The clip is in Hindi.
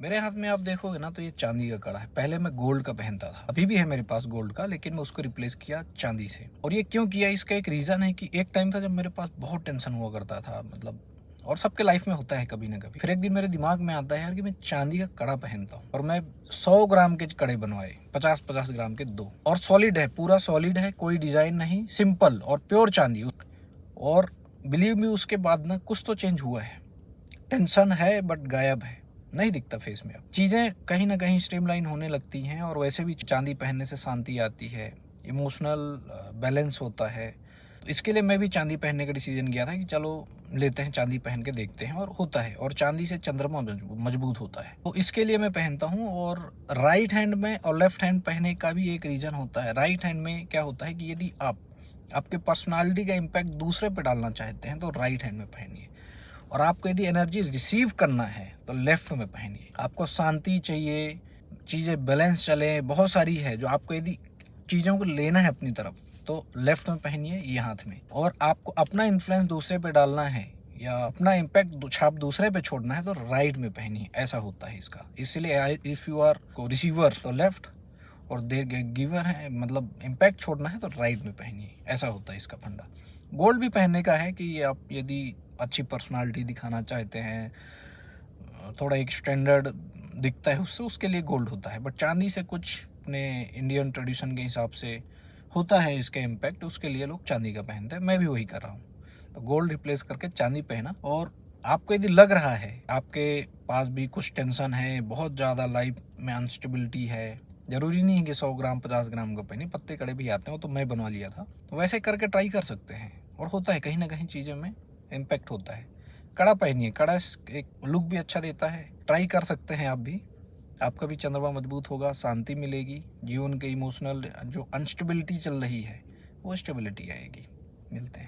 मेरे हाथ में आप देखोगे ना तो ये चांदी का कड़ा है। पहले मैं गोल्ड का पहनता था, अभी भी है मेरे पास गोल्ड का, लेकिन मैं उसको रिप्लेस किया चांदी से। और ये क्यों किया, इसका एक रीजन है कि एक टाइम था जब मेरे पास बहुत टेंशन हुआ करता था, मतलब, और सबके लाइफ में होता है कभी ना कभी। फिर एक दिन मेरे दिमाग में आता है यार कि मैं चांदी का कड़ा पहनता हूँ, और मैं 100 ग्राम के कड़े बनवाए, 50-50 ग्राम के 2, और सॉलिड है, पूरा सॉलिड है, कोई डिजाइन नहीं, सिंपल और प्योर चांदी। और बिलीव मी, उसके बाद ना कुछ तो चेंज हुआ है। टेंशन है बट गायब है, नहीं दिखता फेस में। अब चीज़ें कहीं ना कहीं स्ट्रीमलाइन होने लगती हैं, और वैसे भी चांदी पहनने से शांति आती है, इमोशनल बैलेंस होता है। तो इसके लिए मैं भी चांदी पहनने का डिसीजन किया था कि चलो लेते हैं, चांदी पहन के देखते हैं, और होता है। और चांदी से चंद्रमा मजबूत होता है, तो इसके लिए मैं पहनता हूँ। और राइट हैंड में और लेफ्ट हैंड पहनने का भी एक रीज़न होता है। राइट हैंड में क्या होता है कि यदि आप आपके पर्सनालिटी का इम्पैक्ट दूसरे पे डालना चाहते हैं तो राइट हैंड में पहनिए, और आपको यदि एनर्जी रिसीव करना है तो लेफ्ट में पहनिए। आपको शांति चाहिए, चीज़ें बैलेंस चले, बहुत सारी है जो आपको यदि चीज़ों को लेना है अपनी तरफ, तो लेफ्ट में पहनिए, ये हाथ में। और आपको अपना इन्फ्लुएंस दूसरे पे डालना है या अपना इम्पैक्ट छाप दूसरे पे छोड़ना है तो राइट में पहनिए। ऐसा होता है इसका। इसलिए इफ़ यू आर को रिसीवर तो लेफ्ट, और देर गिवर है, मतलब इम्पैक्ट छोड़ना है तो राइट में पहनिए। ऐसा होता है इसका फंडा। गोल्ड भी पहनने का है कि आप यदि अच्छी पर्सनालिटी दिखाना चाहते हैं, थोड़ा एक स्टैंडर्ड दिखता है उससे, उसके लिए गोल्ड होता है। बट चांदी से कुछ अपने इंडियन ट्रेडिशन के हिसाब से होता है इसका इम्पैक्ट, उसके लिए लोग चांदी का पहनते हैं। मैं भी वही कर रहा हूँ, तो गोल्ड रिप्लेस करके चांदी पहना। और आपको यदि लग रहा है आपके पास भी कुछ टेंशन है, बहुत ज़्यादा लाइफ में अनस्टेबिलिटी है, ज़रूरी नहीं है कि 100 ग्राम 50 ग्राम का पहने, पत्ते कड़े भी आते हैं, तो मैं बनवा लिया था, तो वैसे करके ट्राई कर सकते हैं। और होता है, कहीं ना कहीं चीज़ों में इम्पैक्ट होता है। कड़ा पहनिए, कड़ा एक लुक भी अच्छा देता है, ट्राई कर सकते हैं आप भी। आपका भी चंद्रमा मजबूत होगा, शांति मिलेगी, जीवन के इमोशनल जो अनस्टेबिलिटी चल रही है वो स्टेबिलिटी आएगी। मिलते हैं।